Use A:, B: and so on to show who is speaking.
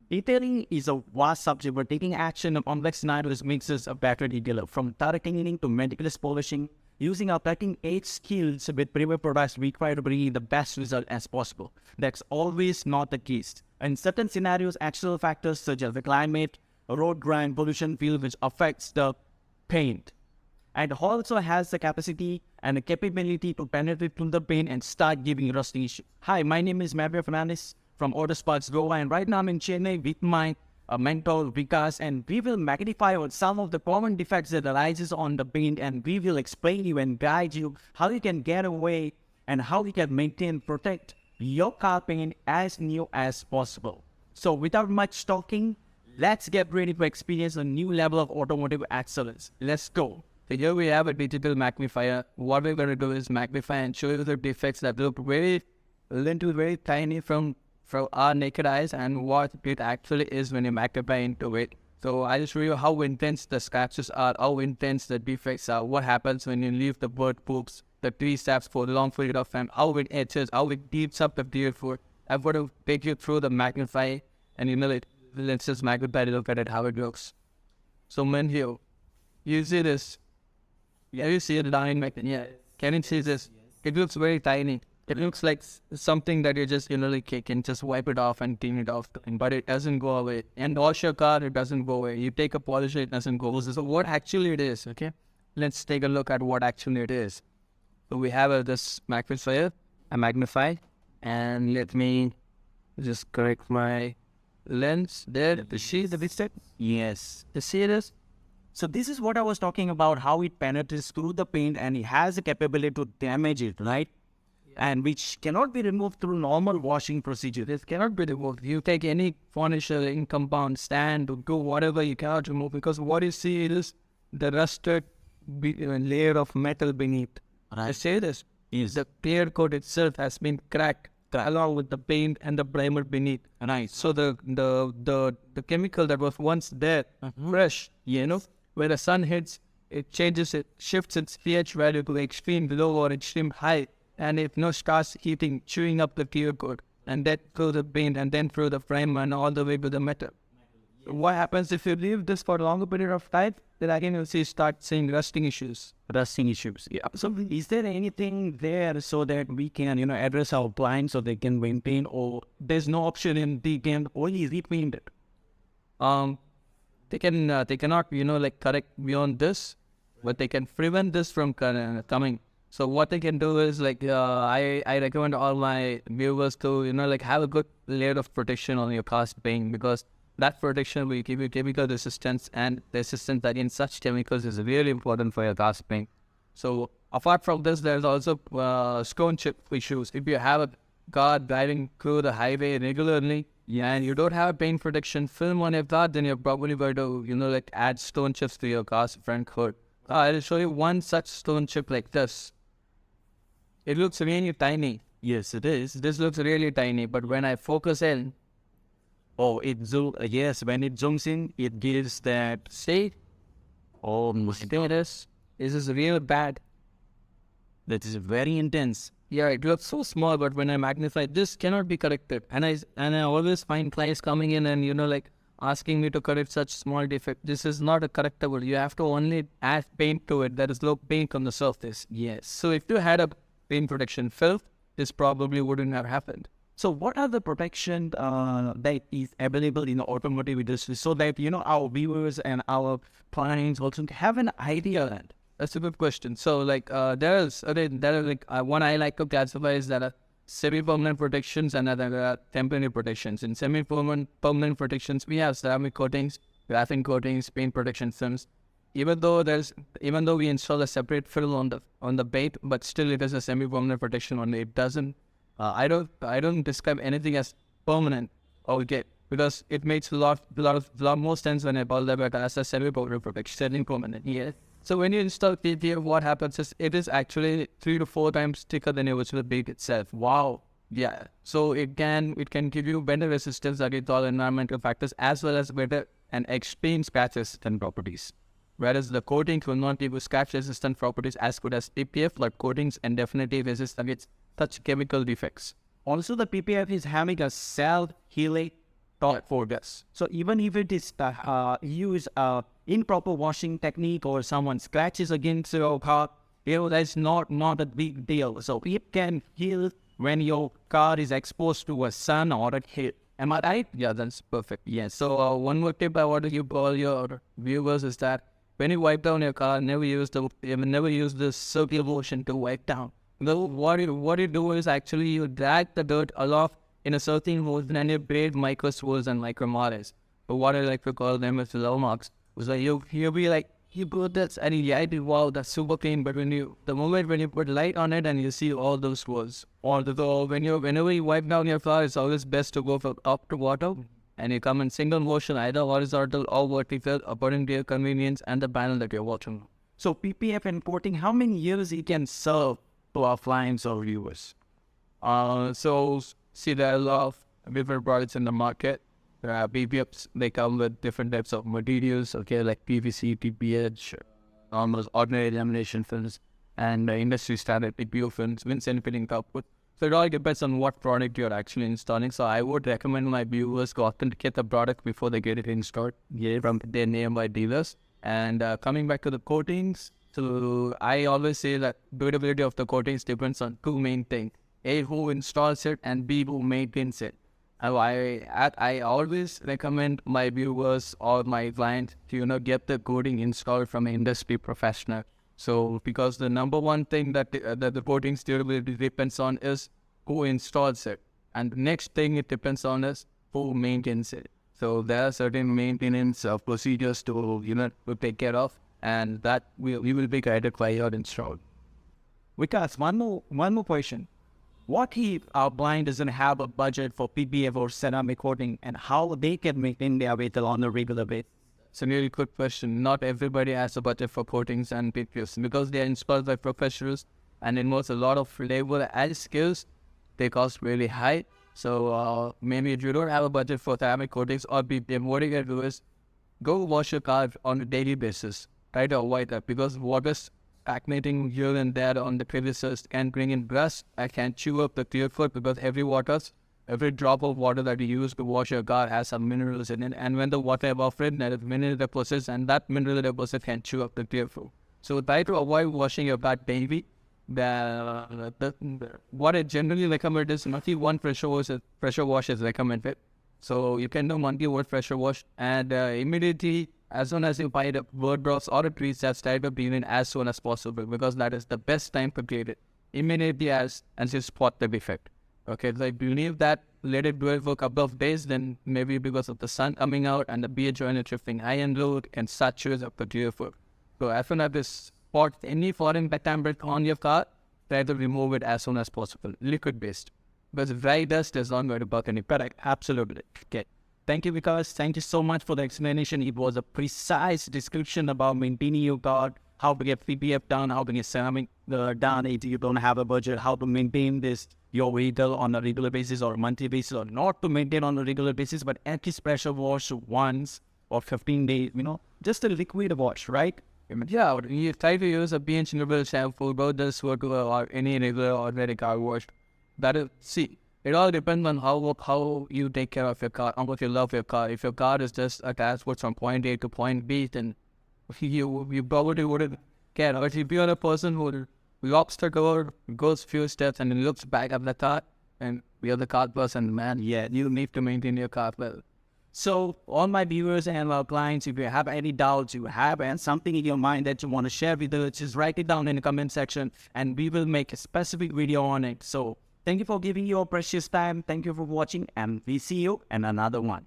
A: Detailing is a vast subject, but taking action on complex scenarios makes us a better detailer. From thorough cleaning to meticulous polishing, using our cutting-edge skills with premium products, we try to bring the best result as possible. That's always not the case. In certain scenarios, external factors such as the climate, road grind, pollution field, which affects the paint, and also has the capacity and the capability to penetrate through the paint and start giving rusting issue. Hi, my name is Mabia Fernandez from Auto Sparks Goa, and right now I'm in Chennai with my mentor Vikas, and we will magnify on some of the common defects that arises on the paint, and we will explain you and guide you how you can get away and how you can maintain, protect your car paint as new as possible. So without much talking, let's get ready to experience a new level of automotive excellence. Let's go. So here we have a digital magnifier. What we're going to do is magnify and show you the defects that look very little, very tiny from our naked eyes, and what it actually is when you magnify into it. So I'll show you how intense the scratches are, how intense the defects are, what happens when you leave the bird poops, the tree steps for a long period of time, how it etches, how it deeps up the deer food. I'm going to take you through the magnify, and let's just magnify and look at it, how it looks. So when here, you see this. Yeah, you see it down in yeah. Can you see this? It looks very tiny. It looks like something that you just, can just wipe it off and clean it off. But it doesn't go away. And wash your car, it doesn't go away. You take a polisher, it doesn't go away. So what actually it is, okay? Let's take a look at what actually it is. So we have this magnifier, a magnify. And let me just correct my lens there. You see the mistake? Yes. You see this? So this is what I was talking about, how it penetrates through the paint and it has the capability to damage it, right? And which cannot be removed through normal washing procedure. This cannot be removed. You take any furniture, compound, stand, or do whatever, you cannot remove, because what you see is the rusted layer of metal beneath. I say this, is the clear coat itself has been cracked along with the paint and the primer beneath. Right. So the chemical that was once there, fresh, where the sun hits, it changes, it shifts its pH value to extreme low or extreme high, and it starts heating, chewing up the clear coat, and then through the paint, and then through the primer, and all the way to the metal. So what happens if you leave this for a longer period of time? Then again you'll start seeing rusting issues. Yeah. So is there anything there so that we can, address our clients so they can maintain, or there's no option in they can only repaint it? They cannot, correct beyond this, but they can prevent this from coming. So what they can do is I recommend all my viewers to, have a good layer of protection on your car's paint, because that protection will give you chemical resistance, and the resistance against such chemicals is really important for your car's paint. So apart from this, there's also stone chip issues. If you have a car driving through the highway regularly, and you don't have a paint protection film on your car, then you're probably going to, add stone chips to your car's front hood. I'll show you one such stone chip like this. It looks really tiny. Yes, it is. This looks really tiny, but when I focus in, when it zooms in, it gives that, see? This is real bad. That is very intense. Yeah, it looks so small, but when I magnify, this cannot be corrected. And I always find clients coming in and, asking me to correct such small defect. This is not a correctable. You have to only add paint to it. There is no paint on the surface. Yes. So if you had a paint protection film, this probably wouldn't have happened. So what are the protection that is available in the automotive industry, so that, our viewers and our clients also have an idea? That's a good question. So one I like to classify is that semi-permanent protections and other temporary protections. In semi-permanent protections, we have ceramic coatings, graphene coatings, paint protection films. Even though we install a separate film on the paint, but still it is a semi-permanent protection only. It doesn't. I don't describe anything as permanent. Okay, because it makes a lot more sense when I call them as a semi-permanent protection, semi-permanent. Yes. So when you install PPF, what happens is it is actually 3 to 4 times thicker than your original paint itself. Wow. Yeah. So it can give you better resistance against all environmental factors, as well as better and extreme scratch resistant properties. Whereas the coatings will not give you scratch resistant properties as good as PPF, but coatings and definitely resist against such chemical defects. Also, the PPF is having a self-healing thought for this. So even if it is use improper washing technique or someone scratches against your car, that's not a big deal. So it can heal when your car is exposed to a sun or a heat. Am I right?
B: Yeah, that's perfect. Yes. So one more tip I want to give all your viewers is that when you wipe down your car, never use the circular motion to wipe down. No, what you do is actually you drag the dirt along in a certain motion and you create micro swirls and micro moles. But what I like to call them is low marks. So you'll be like you put this and you do wow, that's super clean. But the moment when you put light on it and you see all those swirls, or whenever you wipe down your car, it's always best to go from top to bottom and you come in single motion, either horizontal or vertical, according to your convenience and the panel that you're watching.
A: So PPF and coating, how many years it can serve to our clients or viewers?
B: So see, there are a lot of different products in the market. PPFs, they come with different types of materials, okay, like PVC, TPH, almost ordinary lamination films, and industry standard TPO films, Vincent fitting output. So it all depends on what product you're actually installing. So I would recommend my viewers to authenticate the product before they get it installed from their nearby dealers. And coming back to the coatings, so I always say that durability of the coatings depends on two main things: A, who installs it, and B, who maintains it. I always recommend my viewers or my clients to get the coating installed from an industry professional. So because the number one thing that the coating's durability depends on is who installs it, and the next thing it depends on is who maintains it. So there are certain maintenance procedures to take care of, and that we will be guided by your install.
A: Vikas, one more question. What if our client doesn't have a budget for PPF or ceramic coating, and how they can maintain their vehicle on a regular basis?
B: It's a really good question. Not everybody has a budget for coatings and PPFs because they are installed by professionals and involves a lot of labor and skills. They cost really high. So maybe if you don't have a budget for ceramic coatings or PPF, what you can do is go wash your car on a daily basis. Try to avoid that because water's stagnating here and there on the crevices can bring in rust. I can chew up the clear coat because every drop of water that you use to wash your car has some minerals in it. And when the water evaporates, there is mineral deposits, and that mineral deposit can chew up the clear coat. So try to avoid washing your car daily. What I generally recommend is monthly one pressure wash is recommended. So you can do monthly one pressure wash, and immediately as soon as you find a bird drops or a tree, just try to clean it as soon as possible because that is the best time to clean it. Immediately as you spot the defect. Okay, so if you leave that, let it dwell for a couple of days, then maybe because of the sun coming out and the beer joint is shifting high and low, it can saturate up the clear foot. So as soon as this spot any foreign temperature on your car, try to remove it as soon as possible, liquid based. Because dry dust is not going to bug any product.
A: Absolutely. Okay. Thank you, Vikas. Thank you so much for the explanation. It was a precise description about maintaining your car, how to get PPF done, how to get ceramic done if you don't have a budget, how to maintain your vehicle on a regular basis or a monthly basis, or not to maintain on a regular basis, but at least pressure wash once or 15 days, just a liquid wash, right?
B: Yeah, you try to use a pH neutral shampoo, both this or any regular ordinary car wash. It all depends on how you take care of your car, how much you love your car. If your car is just a transport from point A to point B, then you probably wouldn't care. But if you're a person who locks the door, goes few steps, and then looks back at the car, and you're the car person, man, yeah, you need to maintain your car well.
A: So, all my viewers and our clients, if you have any doubts, you have and something in your mind that you want to share with us, just write it down in the comment section, and we will make a specific video on it. So, thank you for giving your precious time. Thank you for watching, and we see you in another one.